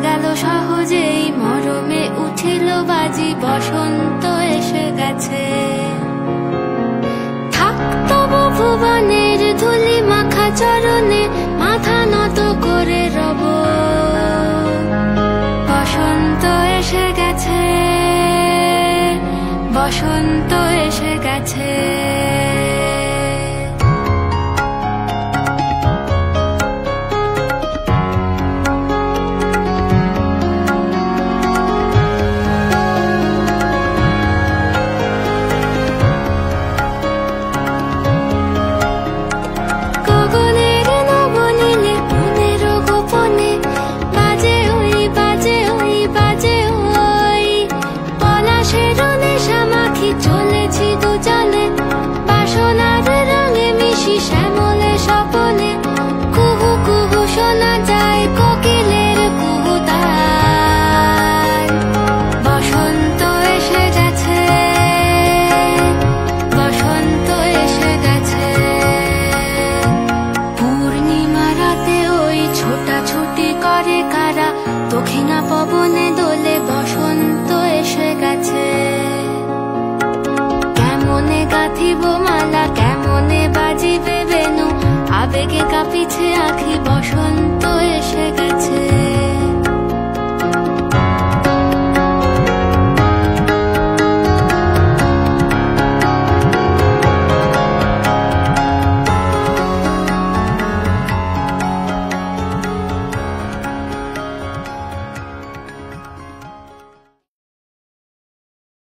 গেল সহজেই, মরমে উঠিল বাজি, বসন্ত এসে গেছে। থাক তবু ভুবনের ধুলি মাখা চরণে, মাথা নত করে রব। বসন্ত এসে গেছে, বসন্ত এসে গেছে। চলেছি দুজনে বাসনার রঙে মিশি, শ্যামলে স্বপনে কুহু কুহু শোনা যায়।